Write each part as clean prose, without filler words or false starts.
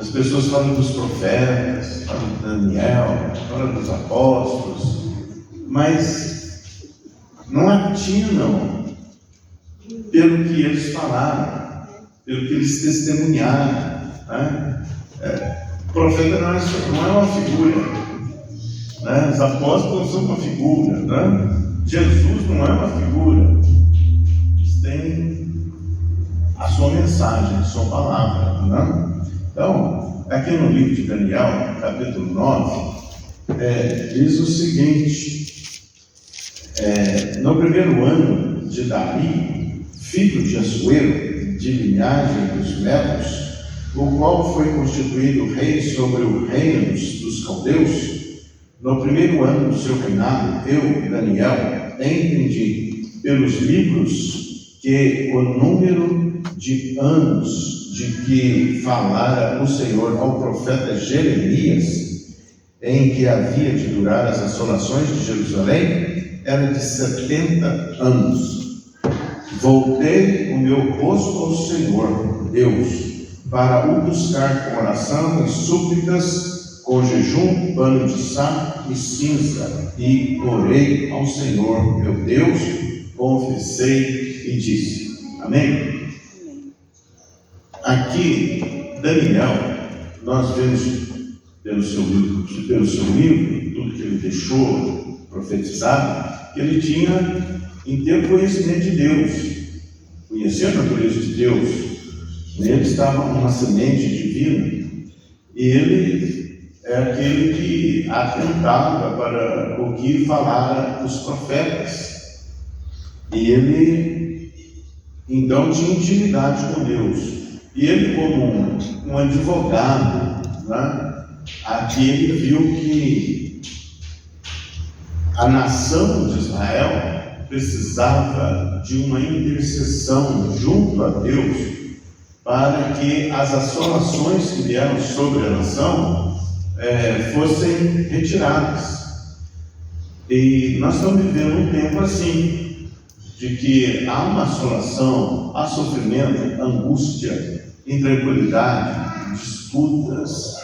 As pessoas falam dos profetas, falam de Daniel, falam dos apóstolos, mas não atinam pelo que eles falaram, pelo que eles testemunharam, né? O profeta não é uma figura, né? Os apóstolos são uma figura, né? Jesus não é uma figura. Eles têm a sua mensagem, a sua palavra, né? Então, aqui no livro de Daniel, capítulo 9, diz o seguinte: no primeiro ano de Davi, filho de Assuero, de linhagem dos Medos, o qual foi constituído rei sobre o reino dos caldeus, no primeiro ano do seu reinado, eu, Daniel, entendi pelos livros que o número de anos de que falara o Senhor ao profeta Jeremias, em que havia de durar as assolações de Jerusalém, era de 70 anos. Voltei o meu rosto ao Senhor, Deus, para o buscar com oração e súplicas, com jejum, pano de saco e cinza, e orei ao Senhor, meu Deus, confessei e disse. Amém? Aqui, Daniel, nós vemos pelo seu livro, tudo que ele deixou profetizado, que ele tinha inteiro conhecimento de Deus, conhecia a natureza de Deus. Nele estava uma semente divina, e ele é aquele que atentava para o que falara os profetas, e ele então tinha intimidade com Deus. E ele, como um advogado, né, aqui ele viu que a nação de Israel precisava de uma intercessão junto a Deus para que as assolações que vieram sobre a nação fossem retiradas. E nós estamos vivendo um tempo assim, de que há uma assolação, há sofrimento, angústia, intranquilidade, disputas,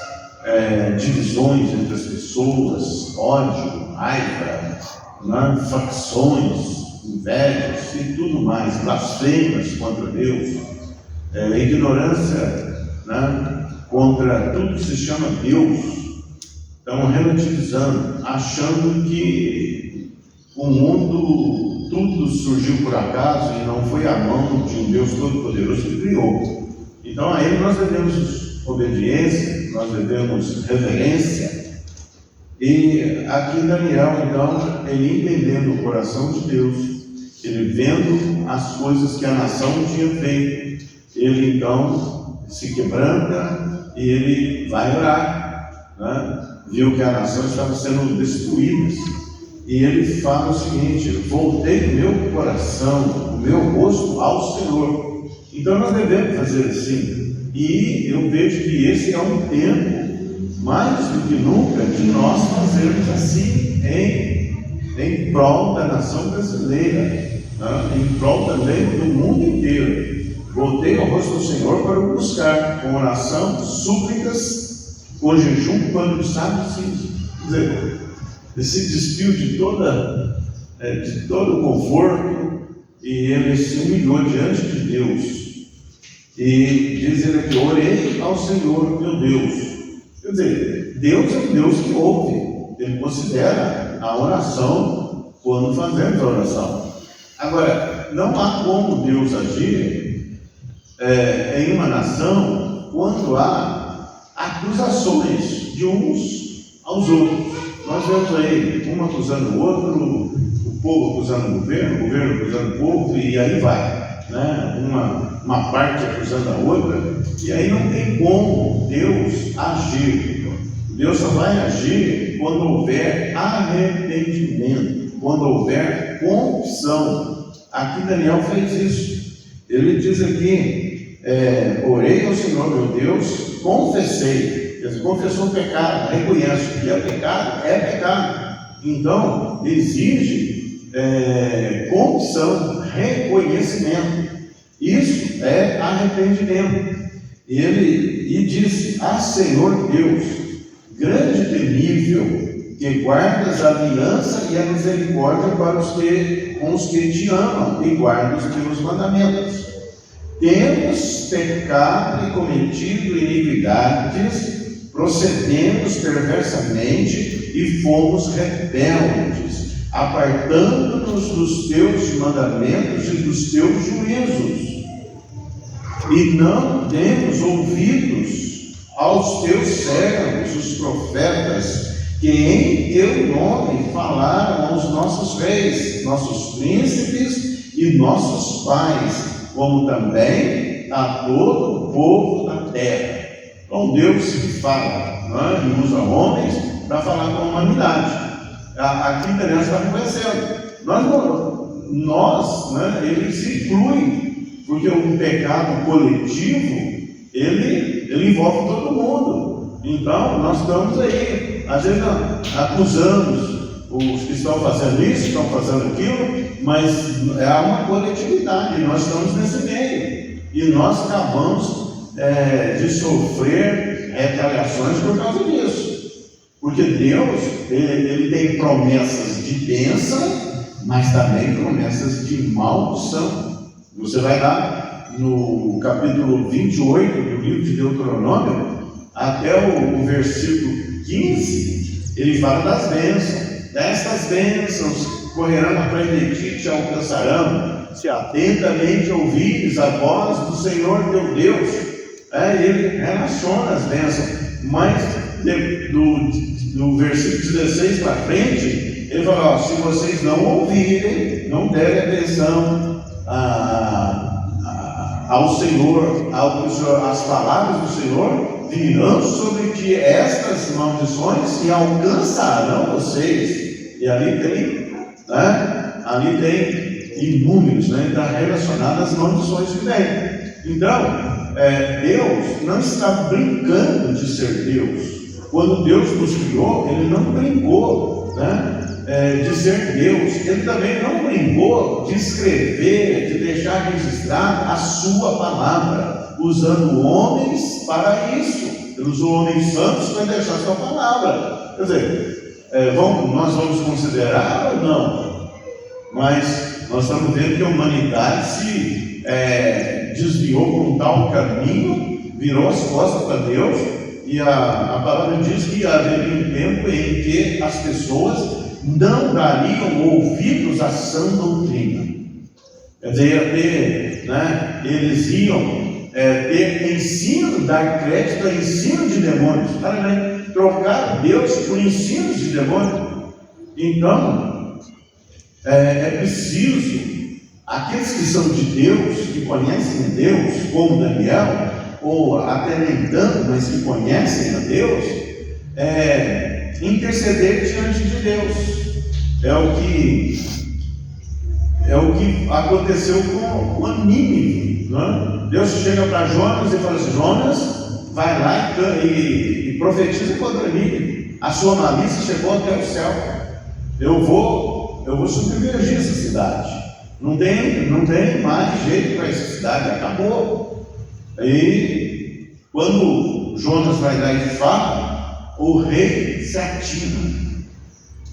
divisões entre as pessoas, ódio, raiva, né, facções, invejas e tudo mais, blasfêmias contra Deus, ignorância, né, contra tudo que se chama Deus. Estão relativizando, achando que o mundo, tudo surgiu por acaso e não foi a mão de um Deus Todo-Poderoso que criou. Então a Ele nós devemos obediência, nós devemos reverência. E aqui Daniel, então, ele entendendo o coração de Deus, ele vendo as coisas que a nação tinha feito, ele então se quebranta e ele vai orar, né? Viu que a nação estava sendo destruída, e ele fala o seguinte: voltei o meu coração, o meu rosto ao Senhor. Então nós devemos fazer assim, e eu vejo que esse é um tempo, mais do que nunca, de nós fazermos assim em prol da nação brasileira, né? Em prol também do mundo inteiro. Voltei ao rosto do Senhor para o buscar, com oração, súplicas, com jejum, pano de saco, quer dizer, ele se despiu de todo o conforto, e ele se humilhou diante de Deus. E diz ele aqui: orei ao Senhor, meu Deus. Quer dizer, Deus é um Deus que ouve, ele considera a oração quando fazemos a oração. Agora, não há como Deus agir em uma nação quando há acusações de uns aos outros. Nós vemos aí um acusando o outro, o povo acusando o governo acusando o povo, e aí vai, né? Uma parte acusando a outra, e aí não tem como Deus agir. Deus só vai agir quando houver arrependimento, quando houver confissão. Aqui Daniel fez isso. Ele diz aqui: orei ao Senhor meu Deus, confessei. Quer dizer, confessou o pecado, reconhece que é pecado. Então, exige confissão, reconhecimento. Isso é arrependimento. e disse: Ah, Senhor Deus, grande e temível, que guardas a aliança e a misericórdia com os que te amam e guardam os teus mandamentos. Temos pecado e cometido iniquidades, procedemos perversamente e fomos rebeldes, apartando-nos dos teus mandamentos e dos teus juízos. E não demos ouvidos aos teus servos, os profetas, que em teu nome falaram aos nossos reis, nossos príncipes e nossos pais, como também a todo o povo da terra. Então Deus que fala, né, e usa homens para falar com a humanidade. Aqui também está reconhecendo. Nós, né, ele se inclui, porque o pecado coletivo, ele envolve todo mundo. Então nós estamos aí, às vezes acusamos os que estão fazendo isso, estão fazendo aquilo, mas é uma coletividade, nós estamos nesse meio, e nós acabamos de sofrer retaliações por causa disso, porque Deus, ele tem promessas de bênção, mas também promessas de maldição. Você vai lá no capítulo 28 do livro de Deuteronômio, até o versículo 15, ele fala das bênçãos. Destas bênçãos correrão atrás de ti e te alcançarão, se atentamente ouvires a voz do Senhor teu Deus. Ele relaciona as bênçãos, mas do versículo 16 para frente, ele fala: se vocês não ouvirem, não derem atenção ao Senhor, às palavras do Senhor, virão sobre ti estas maldições e alcançarão vocês. E ali tem inúmeros, né? Está relacionado às maldições que vêm. Então, Deus não está brincando de ser Deus. Quando Deus nos criou, Ele não brincou, né, de ser Deus. Ele também não brincou de escrever, de deixar registrado a sua palavra, usando homens para isso. Ele usou homens santos para deixar a sua palavra. Quer dizer, nós vamos considerar ou não? Mas nós estamos vendo que a humanidade se desviou por um tal caminho, virou as costas para Deus, e a palavra diz que haveria um tempo em que as pessoas não dariam ouvidos à sã doutrina. Quer dizer, eles iam ter ensino, dar crédito a ensino de demônios, trocar Deus por ensinos de demônios. Então, é preciso, aqueles que são de Deus, que conhecem Deus, como Daniel, ou até nem tanto, mas que conhecem a Deus, interceder diante de Deus. É o que aconteceu com Nínive, né? Deus chega para Jonas e fala assim: Jonas, vai lá e profetiza contra Nínive. A sua malícia chegou até o céu. Eu vou submergir essa cidade. Não tem mais jeito para essa cidade, acabou. E quando Jonas vai lá e fala, o rei se ativa.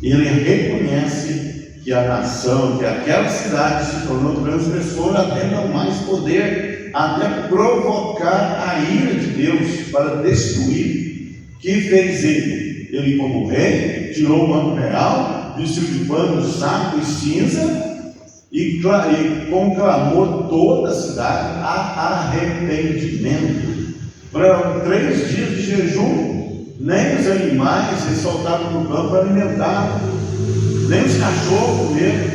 Ele reconhece que a nação, que aquela cidade se tornou transgressora até não mais poder, até provocar a ira de Deus para destruir. Que fez ele? Ele, como rei, tirou o manto real, vestiu de pano, saco e cinza, e conclamou toda a cidade a arrependimento. Para 3 dias de jejum, nem os animais se soltavam no campo para alimentar, nem os cachorros comeram.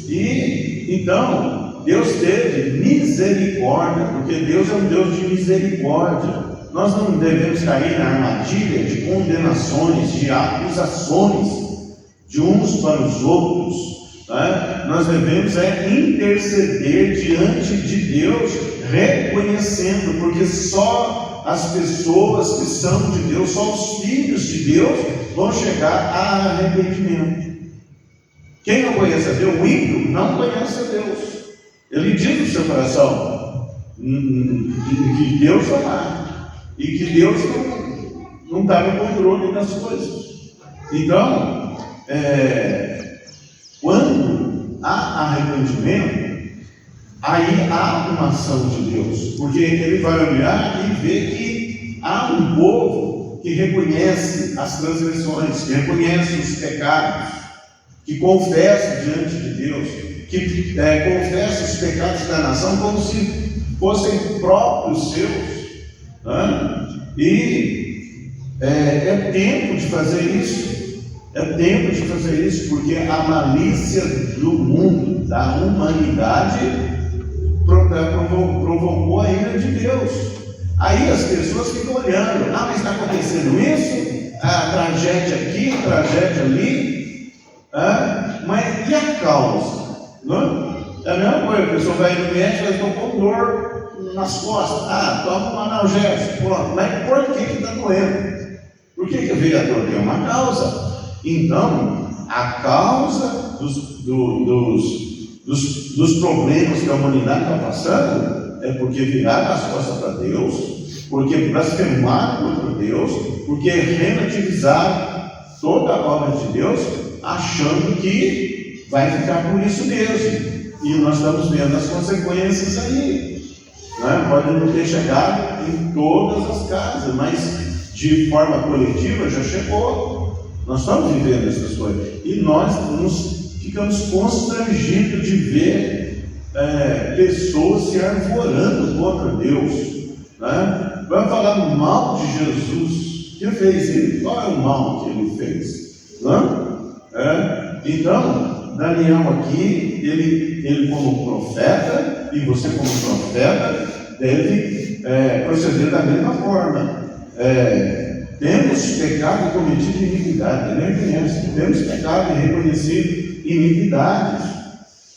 E então Deus teve misericórdia, porque Deus é um Deus de misericórdia. Nós não devemos cair na armadilha de condenações, de acusações de uns para os outros. Nós devemos interceder diante de Deus, reconhecendo, porque só as pessoas que são de Deus, só os filhos de Deus vão chegar a arrependimento. Quem não conhece a Deus, o ímpio, não conhece a Deus. Ele diz no seu coração: que Deus vai lá, e que Deus não está no controle das coisas. Então, quando há arrependimento, aí há uma ação de Deus, porque Ele vai olhar e ver que há um povo que reconhece as transgressões, que reconhece os pecados, que confessa diante de Deus, que confessa os pecados da nação como se fossem próprios seus, né? E é tempo de fazer isso. É tempo de fazer isso, porque a malícia do mundo, da humanidade, provocou a ira de Deus. Aí as pessoas ficam olhando, mas está acontecendo isso, a tragédia aqui, a tragédia ali, mas e a causa? Não? É a mesma coisa, a pessoa vai no médico, ela está com dor nas costas, toma um analgésico, mas por que está doendo? Por que veio a dor? Tem uma causa. Então, a causa dos problemas que a humanidade está passando é porque viraram as costas para Deus, porque blasfemaram contra Deus, porque relativizaram toda a obra de Deus, achando que vai ficar por isso mesmo. E nós estamos vendo as consequências aí. Né? Pode não ter chegado em todas as casas, mas de forma coletiva já chegou. Nós estamos vivendo essas coisas e nós ficamos constrangidos de ver pessoas se arvorando contra Deus, né? Vai falar mal de Jesus. Que fez ele? Qual é o mal que ele fez? Então, Daniel aqui, ele como profeta, e você como profeta, deve proceder da mesma forma. Temos pecado e cometido iniquidade. Ele reconhece que temos pecado e reconhecido iniquidades.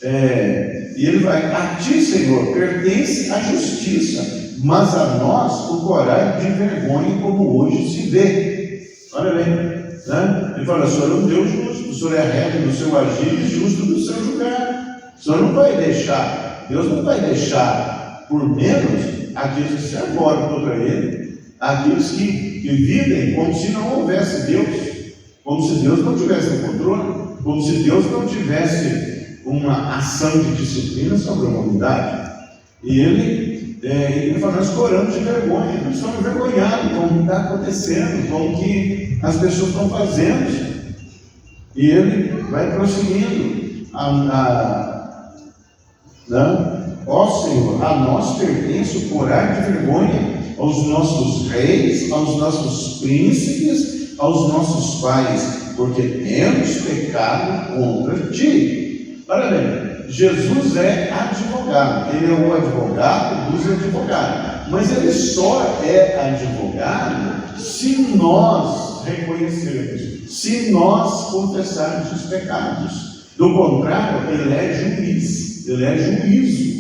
E ele vai: a ti, Senhor, pertence a justiça, mas a nós o coragem de vergonha, como hoje se vê. Olha bem, né? Ele fala: o Senhor é um Deus justo, o Senhor é reto no seu agir e justo no seu julgar. O Senhor não vai deixar, Deus não vai deixar por menos aqueles que se arvoram contra Ele, aqueles que vivem como se não houvesse Deus, como se Deus não tivesse o controle, como se Deus não tivesse uma ação de disciplina sobre a humanidade. E ele fala: nós coramos de vergonha, nós estamos envergonhados com o que está acontecendo, com o que as pessoas estão fazendo. E ele vai prosseguindo: ó Senhor, a nós pertence o coragem de vergonha, aos nossos reis, aos nossos príncipes, aos nossos pais, porque temos pecado contra ti. Olha bem, Jesus é advogado, ele é o advogado dos advogados, mas ele só é advogado se nós reconhecermos, se nós confessarmos os pecados. Do contrário, ele é juiz, ele é juízo.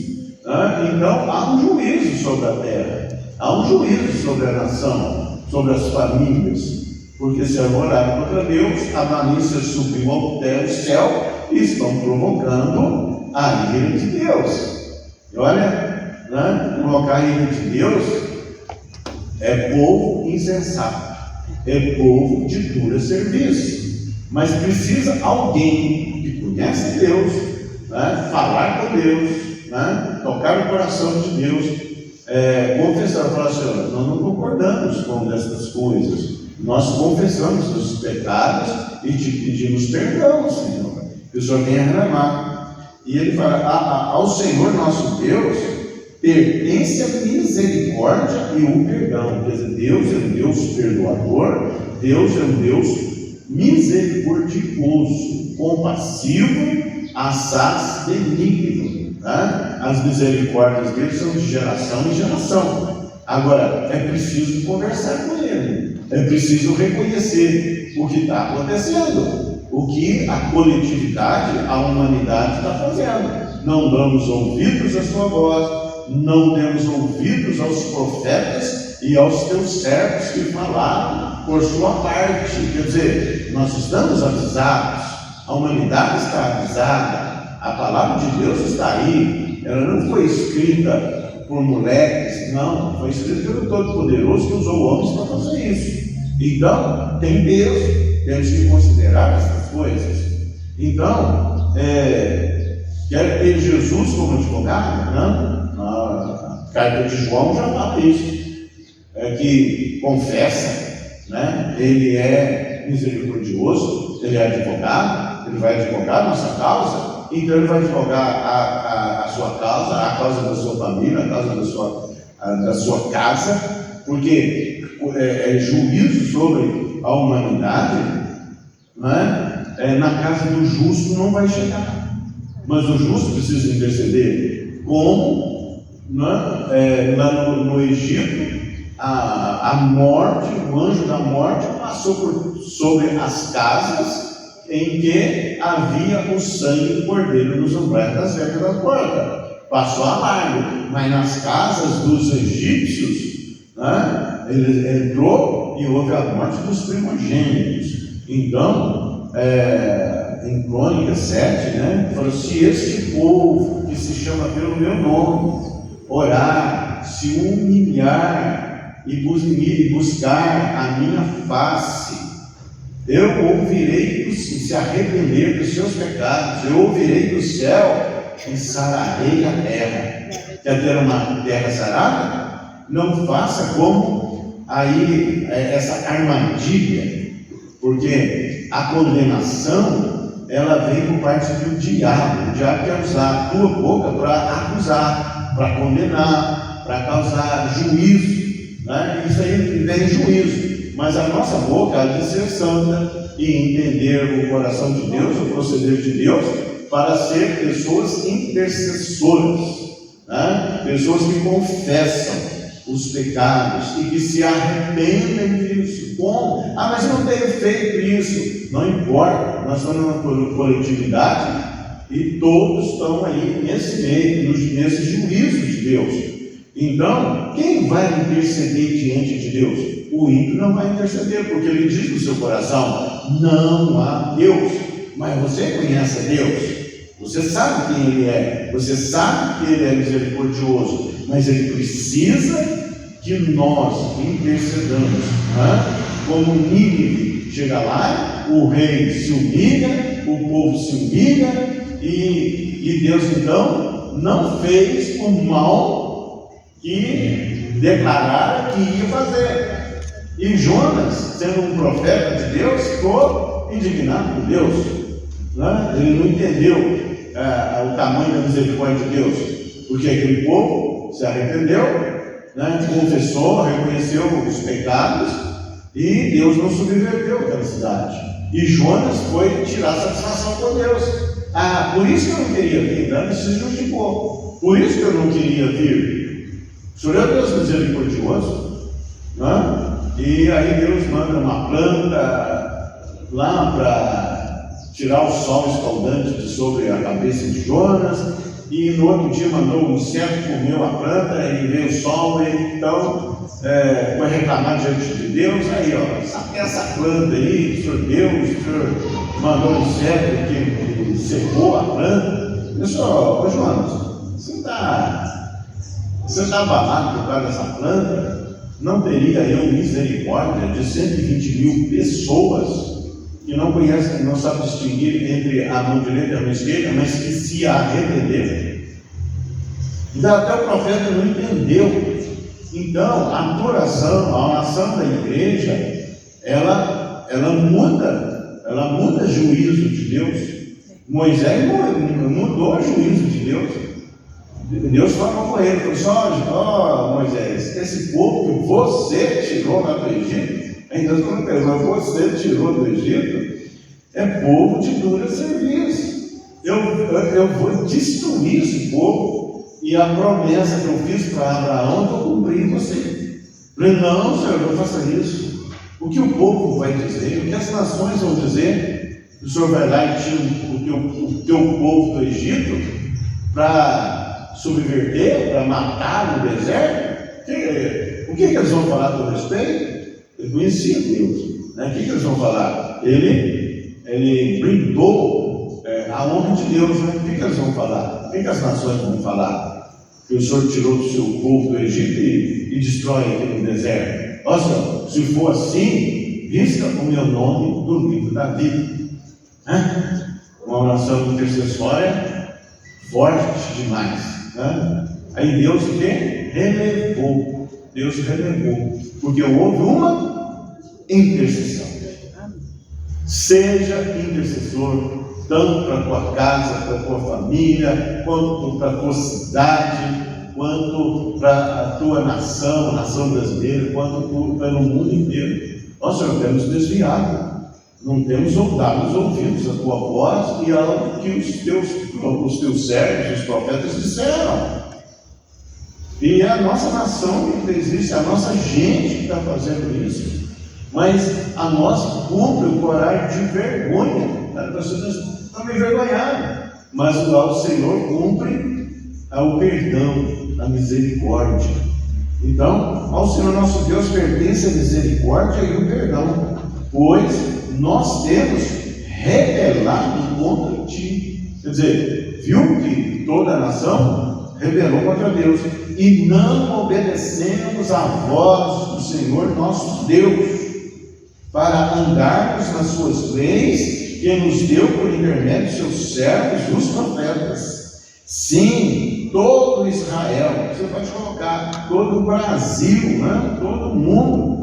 Então há um juízo sobre a terra. Há um juízo sobre a nação, sobre as famílias, porque se arvoraram contra Deus, a malícia subiu até o céu e estão provocando a ira de Deus. E olha, provocar a ira de Deus é povo insensato, é povo de dura serviço, mas precisa alguém que conhece Deus, falar com Deus, tocar o coração de Deus, confessar, falar: Senhor, nós não concordamos com essas coisas, nós confessamos os pecados e te pedimos perdão, Senhor, que o Senhor venha reclamar. E ele fala: ao Senhor nosso Deus pertence a misericórdia e o perdão. Quer dizer, Deus é um Deus perdoador, Deus é um Deus misericordioso, compassivo, assaz benigno. As misericórdias dele são de geração em geração. Agora, é preciso conversar com ele, é preciso reconhecer o que está acontecendo, o que a coletividade, a humanidade está fazendo. Não damos ouvidos à sua voz, não demos ouvidos aos profetas e aos teus servos que falaram por sua parte. Quer dizer, nós estamos avisados, a humanidade está avisada, a palavra de Deus está aí, ela não foi escrita por moleques. Não, foi escrito pelo Todo-Poderoso que usou homens para fazer isso. Então, tem Deus, temos que considerar essas coisas. Então, quer ter Jesus como advogado? Não, na carta de João já fala isso, que confessa, né? Ele é misericordioso, ele é advogado, ele vai advogar nossa causa, então ele vai advogar a sua causa, a causa da sua família, a causa da sua casa, porque é juízo sobre a humanidade, né? Na casa do justo não vai chegar, mas o justo precisa interceder. Como, né? Lá no Egito, a morte, o anjo da morte passou sobre as casas em que havia o sangue do cordeiro nos umbrais das cercas da porta. Passou a largo, mas nas casas dos egípcios, né, ele entrou e houve a morte dos primogênitos. Então, em Crônicas 7, né, falou: se este povo que se chama pelo meu nome orar, se humilhar e buscar a minha face, eu ouvirei e se arrepender dos seus pecados, eu ouvirei do céu e sararei a terra. Quer ter uma terra sarada? Não faça como aí essa armadilha, porque a condenação ela vem por parte do diabo. O diabo quer usar a tua boca para acusar, para condenar, para causar juízo, né? Isso aí vem juízo. Mas a nossa boca há de ser santa e entender o coração de Deus, o proceder de Deus, para ser pessoas intercessoras, né? Pessoas que confessam os pecados e que se arrependem disso. Como? Mas eu não tenho feito isso. Não importa, nós somos uma coletividade e todos estão aí nesse meio, nesse juízo de Deus. Então, quem vai interceder diante de Deus? O ímpio não vai interceder, porque ele diz no seu coração: não há Deus. Mas você conhece a Deus, você sabe quem Ele é, você sabe que Ele é misericordioso, mas Ele precisa que nós intercedamos, né? Como Nínive chega lá, o rei se humilha, o povo se humilha, e Deus então não fez o mal que declarara que ia fazer. E Jonas, sendo um profeta de Deus, ficou indignado com Deus, né? Ele não entendeu o tamanho da misericórdia de Deus, porque aquele povo se arrependeu, né? Confessou, reconheceu os pecados, e Deus não subverteu aquela cidade. E Jonas foi tirar satisfação com Deus. Por isso que eu não queria vir, então ele se justificou. Por isso que eu não queria vir. O Senhor é Deus misericordioso, né? E aí Deus manda uma planta lá para tirar o sol escaldante de sobre a cabeça de Jonas, e no outro dia mandou um inseto, comeu a planta, e veio o sol, e então foi reclamar diante de Deus. Aí, ó, essa planta aí, o Senhor Deus, o Senhor mandou um inseto que secou a planta. Eu só, Jonas, você está abalado por causa dessa planta? Não teria eu misericórdia de 120 mil pessoas que não conhecem, não sabem distinguir entre a mão direita e a mão esquerda, mas que se arrependeram? Então até o profeta não entendeu. Então a adoração, a oração da igreja, ela muda juízo de Deus. Moisés mudou o juízo de Deus. Deus falou com ele, falou: Moisés, esse povo que você tirou lá do Egito, ainda não perguntou, você tirou do Egito, é povo de dura serviço. Eu vou destruir esse povo, e a promessa que eu fiz para Abraão, eu vou cumprir em você. Falei: não, Senhor, não faça isso. O que o povo vai dizer, o que as nações vão dizer? O Senhor vai lá e tira o teu povo do Egito para subverter, para matar no deserto? O que eles vão falar a teu respeito? Eu conhecia Deus, né? O que eles vão falar? Ele brindou a honra de Deus, né? O que eles vão falar? O que as nações vão falar? que o Senhor tirou do seu povo do Egito e destrói aqui no deserto. Ó Senhor, se for assim, risca o meu nome do livro da vida. Uma oração intercessória forte demais. Aí Deus o quê? Relevou. Deus relevou. Porque houve uma intercessão. Seja intercessor, tanto para a tua casa, para a tua família, quanto para a tua cidade, quanto para a tua nação, a nação brasileira, quanto pelo mundo inteiro. Nós não temos desviado. Não temos dado os ouvidos à tua voz e ao que os teus servos, os profetas disseram. E é a nossa nação que fez isso, é a nossa gente que está fazendo isso. Mas a nossa cumpre o corar de vergonha. Nós estamos envergonhados. Mas o Senhor cumpre o perdão, a misericórdia. Então, ao Senhor nosso Deus pertence a misericórdia e o perdão, pois nós temos rebelado contra ti. Quer dizer, viu que toda a nação rebelou contra Deus e não obedecemos à voz do Senhor nosso Deus para andarmos nas suas leis que nos deu por intermédio de seus servos, os profetas. Sim, todo Israel, você pode colocar, todo o Brasil, todo o mundo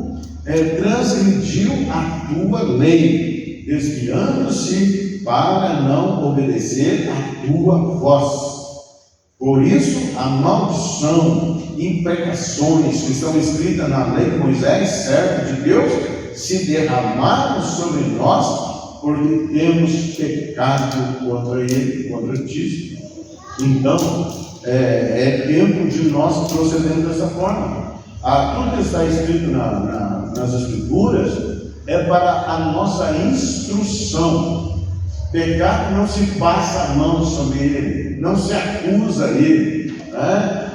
transgrediu a tua lei, desviando-se para não obedecer a tua voz. Por isso, a maldição e imprecações que estão escritas na lei de Moisés, servo de Deus, se derramaram sobre nós, porque temos pecado contra ele, contra ti. Então, é tempo de nós procedermos dessa forma. Tudo que está escrito nas Escrituras é para a nossa instrução. Pecado não se passa a mão sobre ele, não se acusa ele,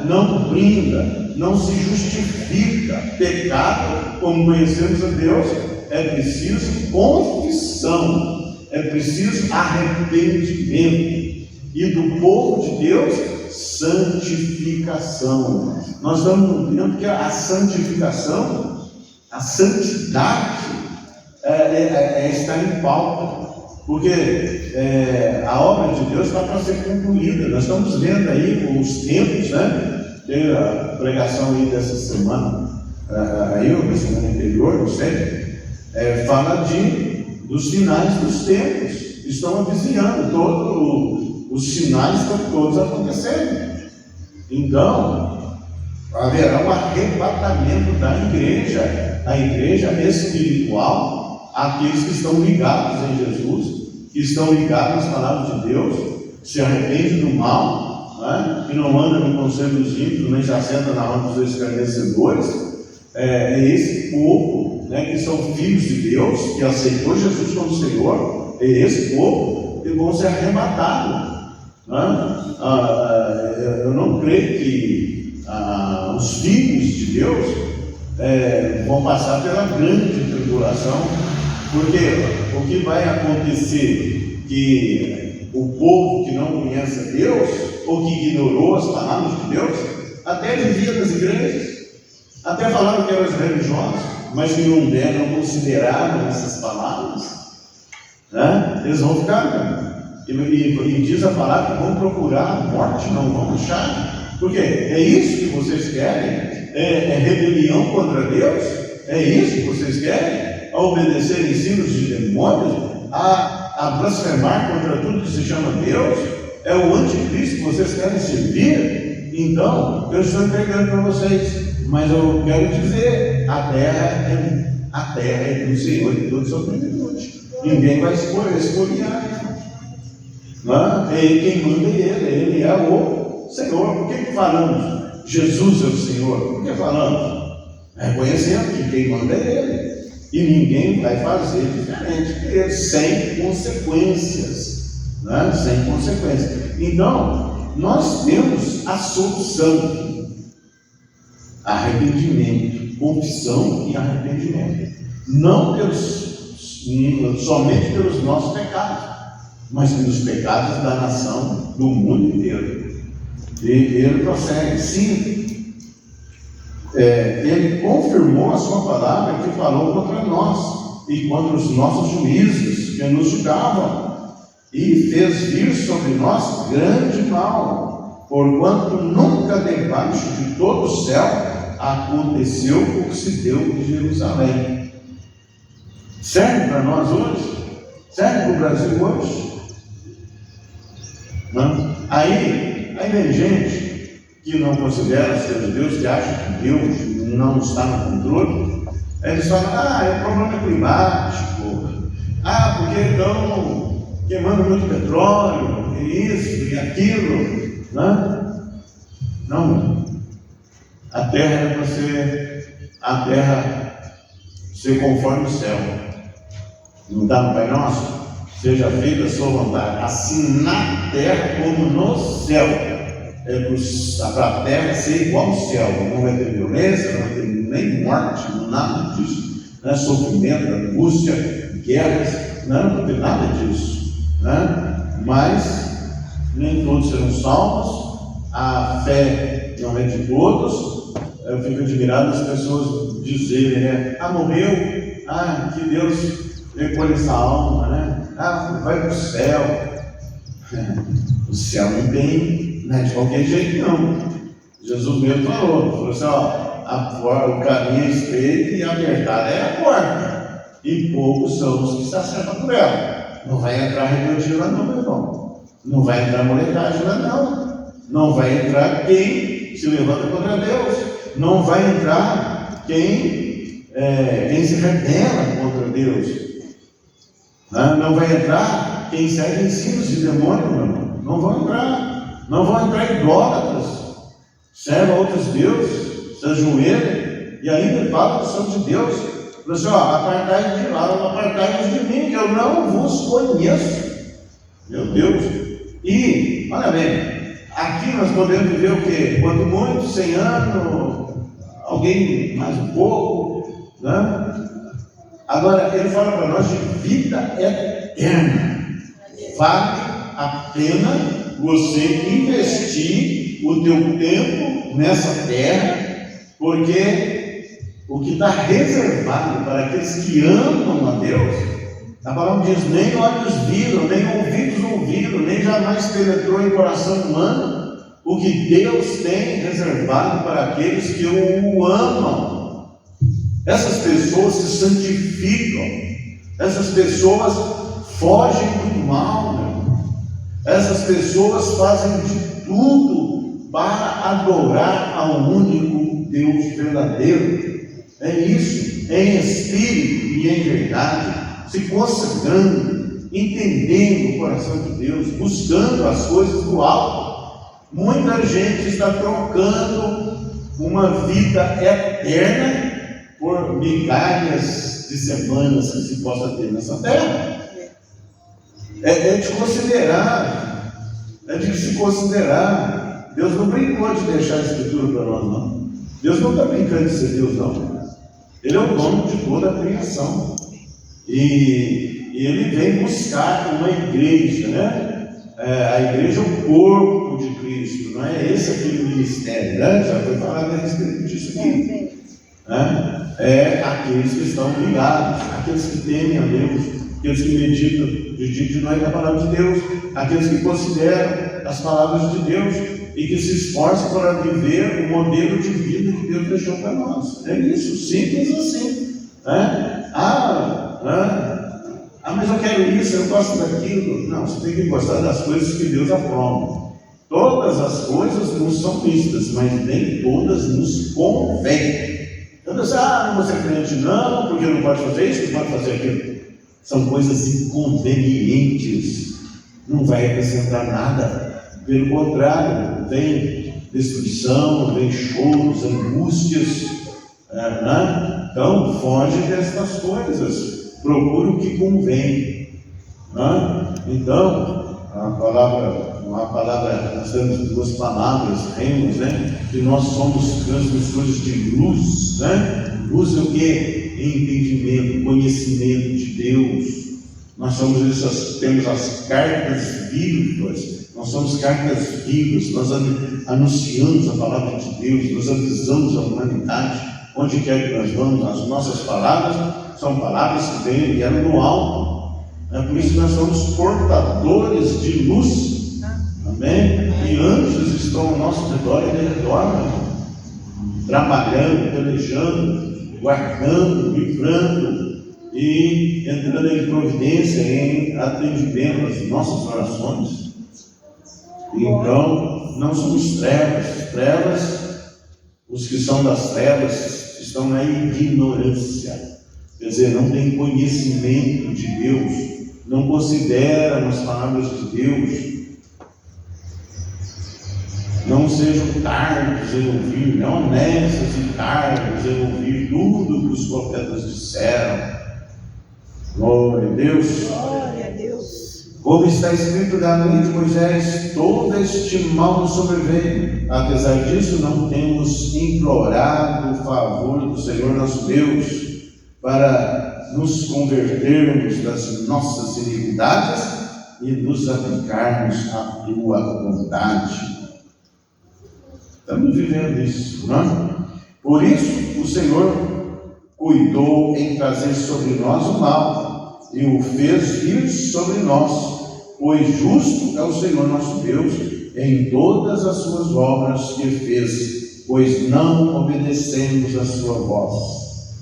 não brinda, não se justifica. Pecado, como conhecemos a Deus, é preciso confissão, é preciso arrependimento. E do povo de Deus, santificação. Nós estamos num tempo que a santificação, a santidade está em pauta, porque a obra de Deus está para ser concluída. Nós estamos vendo aí os tempos, Teve a pregação aí dessa semana, aí ou da semana anterior, não sei, fala dos sinais dos tempos, estão avizinhando, os sinais estão todos acontecendo. Então, haverá um arrebatamento da igreja, a igreja espiritual, aqueles que estão ligados em Jesus, que estão ligados nas palavras de Deus, se arrependem do mal, que não anda no conselho dos ímpios, nem se assenta na roda dos escarnecedores. É esse povo, que são filhos de Deus, que aceitou Jesus como Senhor, é esse povo que vão ser arrebatados. Eu não creio que os filhos de Deus vão passar pela grande tribulação, porque o que vai acontecer que o povo que não conhece a Deus, ou que ignorou as palavras de Deus, até vivia nas igrejas, até falaram que eram religiosos, mas que não consideraram essas palavras, eles vão ficar, e diz a palavra que vão procurar a morte, não vão achar. Porque é isso que vocês querem? É rebelião contra Deus? É isso que vocês querem? A obedecer ensinos de demônios? A blasfemar contra tudo que se chama Deus? É o anticristo que vocês querem servir? Então, eu estou entregando para vocês, mas eu quero dizer, a terra é do Senhor e de toda sua plenitude. Ninguém vai espoliar. Quem manda é Ele é o Senhor. Por que falamos Jesus é o Senhor? Por que falamos? Reconhecendo que quem manda é Ele, e ninguém vai fazer diferente que Ele, sem consequências. Sem consequências. Então, nós temos a solução: arrependimento, confissão e arrependimento. Não somente pelos nossos pecados, mas pelos pecados da nação, do mundo inteiro. E ele prossegue, sim, ele confirmou a sua palavra que falou contra nós e contra os nossos juízes que nos julgavam, e fez vir sobre nós grande mal, porquanto nunca debaixo de todo o céu aconteceu o que se deu em Jerusalém. Serve para nós hoje? Serve para o Brasil hoje? Não? Aí vem gente que não considera ser de Deus, que acha que Deus não está no controle. Eles falam, é problema climático, porque estão queimando muito petróleo, e isso e aquilo. Não. A terra é para ser conforme o céu. Não está no Pai Nosso? Seja feita a sua vontade, assim na terra como no céu. Para a terra ser igual ao céu. Não vai ter violência, não vai ter nem morte, nada disso. Não é sofrimento, angústia, guerras, não vai ter nada disso. Mas nem todos serão salvos. A fé não é de todos. Eu fico admirado as pessoas dizerem, morreu, que Deus recolhe essa alma, vai para o céu. O céu não tem, de qualquer jeito não. Jesus mesmo falou assim, o caminho é estreito e a verdade é a porta, e poucos são os que se acertam por ela. Não vai entrar rebeldia lá não, meu irmão. Não vai entrar molecagem lá não. Não vai entrar quem se levanta contra Deus. Não vai entrar quem se rebela contra Deus. Não vai entrar quem segue ensinos de demônio, meu irmão. Não vão entrar. Não vão entrar idólatras. Serve a outros deuses, se ajoelha e ainda fala que são de Deus. Fala assim, apartai de lá, apartai de mim, que eu não vos conheço. Meu Deus. E, olha bem, aqui nós podemos viver o quê? Quanto muito, 100 anos, alguém mais um pouco, Agora, ele fala para nós de vida eterna. Vale a pena você investir o teu tempo nessa terra, porque o que está reservado para aqueles que amam a Deus, a palavra diz, nem olhos viram, nem ouvidos ouviram, nem jamais penetrou em coração humano, o que Deus tem reservado para aqueles que o amam. Essas pessoas se santificam, essas pessoas fogem do mal, meu irmão. Essas pessoas fazem de tudo para adorar ao único Deus verdadeiro. É isso, em espírito e em verdade, se consagrando, entendendo o coração de Deus, buscando as coisas do alto. Muita gente está trocando uma vida eterna por migalhas de semanas que se possa ter nessa terra. É de considerar, é de se considerar. Deus não brincou de deixar a Escritura para nós, não. Deus não está brincando de ser Deus, não. Ele é o dono de toda a criação. E ele vem buscar uma igreja, A igreja é o corpo de Cristo, não é esse aquele ministério, Já foi falado a respeito disso aqui. Aqueles que estão ligados, aqueles que temem a Deus, aqueles que meditam de dia e de noite na palavra de Deus, aqueles que consideram as palavras de Deus e que se esforçam para viver o modelo de vida que Deus deixou para nós. É isso, simples assim. Mas eu quero isso, eu gosto daquilo. Não, você tem que gostar das coisas que Deus aprova. Todas as coisas não são listas, mas nem todas nos convêm. Eu não sei, não vou ser crente não, porque não pode fazer isso, não pode fazer aquilo. São coisas inconvenientes, não vai acrescentar nada. Pelo contrário, vem destruição, vem choros, angústias. Então, foge destas coisas, procura o que convém. Então, uma palavra, nós temos duas palavras, remos, que nós somos transmissores de luz, Luz é o quê? Entendimento, conhecimento de Deus. Nós temos as cartas vivas Nós somos cartas vivas, nós anunciamos a palavra de Deus, nós avisamos a humanidade, onde quer que nós vamos. As nossas palavras são palavras que vieram do alto. É por isso que nós somos portadores de luz. Amém? E anjos estão ao nosso redor e redor, trabalhando, pelejando, guardando, livrando e entrando em providência, em atendimento às nossas orações. Então, não somos trevas, os que são das trevas estão na ignorância, quer dizer, não têm conhecimento de Deus, não consideram as palavras de Deus. Não sejam tardos em ouvir, não honestos e tardos em ouvir tudo que os profetas disseram. Glória a Deus. Glória a Deus. Como está escrito na lei de Moisés, todo este mal nos sobreveio. Apesar disso, não temos implorado o favor do Senhor nosso Deus para nos convertermos das nossas iniquidades e nos aplicarmos à tua vontade. Estamos vivendo isso, não é? Por isso, o Senhor cuidou em trazer sobre nós o mal e o fez vir sobre nós, pois justo é o Senhor nosso Deus em todas as suas obras que fez, pois não obedecemos a sua voz.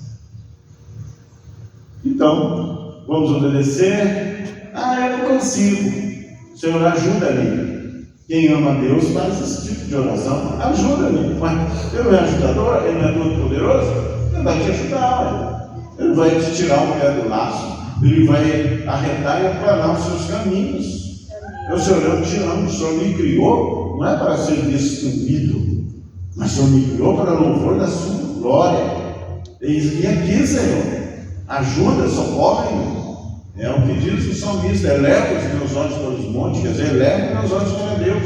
Então, vamos obedecer? Eu não consigo. Senhor, ajuda-me. Quem ama a Deus faz esse tipo de oração. Ajuda-me. Mas Ele não é ajudador, Ele não é todo poderoso. Ele vai te ajudar. Ele vai te tirar o pé do laço. Ele vai arretar e aplanar os seus caminhos. O Senhor, eu te amo. O Senhor me criou, não é para ser destruído, mas o Senhor me criou para louvor da sua glória. E aqui, Senhor, ajuda, socorre-me. É o que diz o salmista: eleva os meus olhos para os montes, quer dizer, eleva os meus olhos para Deus,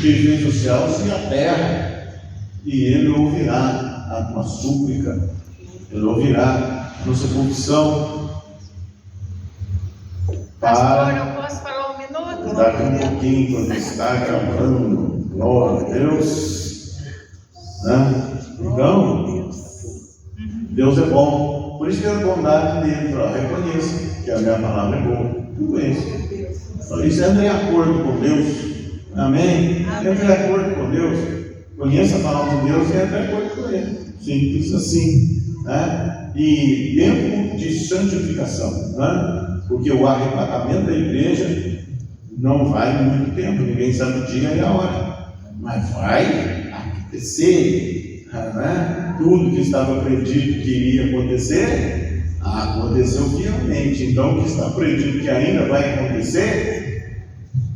que fez os céus e a terra, e Ele ouvirá a tua súplica, Ele ouvirá a nossa confissão. Pastor, eu posso falar um minuto? Daqui um pouquinho, quando está gravando, glória a Deus. Então, Deus é bom. Por isso que a bondade dele, reconheça que a minha palavra é boa. Reconheça. Isso entra em acordo com Deus. Amém? Entra em acordo com Deus. Conheça a palavra de Deus e entra em acordo com Ele. Simples assim. E tempo de santificação. Porque o arrebatamento da igreja não vai muito tempo. Ninguém sabe o dia e a hora. Mas vai acontecer. Tudo que estava predito que iria acontecer, aconteceu finalmente. Então, o que está predito que ainda vai acontecer,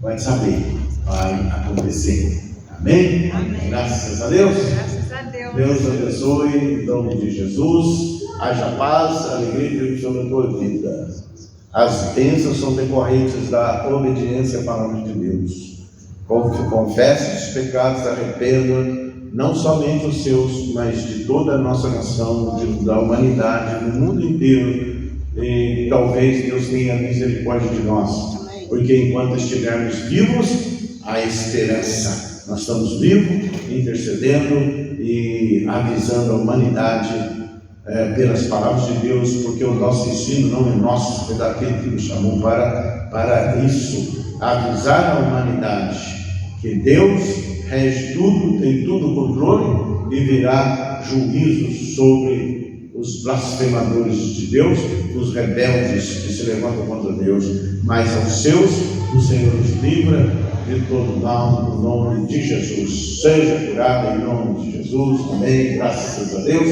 vai saber, vai acontecer. Amém? Amém. Graças a Deus. Graças a Deus. Deus abençoe, em nome de Jesus. Haja paz, alegria e Deus sobre a tua vida. As bênçãos são decorrentes da obediência à palavra de Deus. Confesse os pecados, arrependa. Não somente os seus, mas de toda a nossa nação, da humanidade, do mundo inteiro. E talvez Deus tenha misericórdia de nós. Porque enquanto estivermos vivos, há esperança. Nós estamos vivos, intercedendo e avisando a humanidade pelas palavras de Deus, porque o nosso ensino não é nosso, é daquele que nos chamou para isso. Avisar a humanidade que Deus rege tudo, tem tudo o controle e virá juízo sobre os blasfemadores de Deus, os rebeldes que se levantam contra Deus. Mas aos seus, o Senhor os livra de todo mal, no nome de Jesus. Seja curado em nome de Jesus. Amém. Graças a Deus.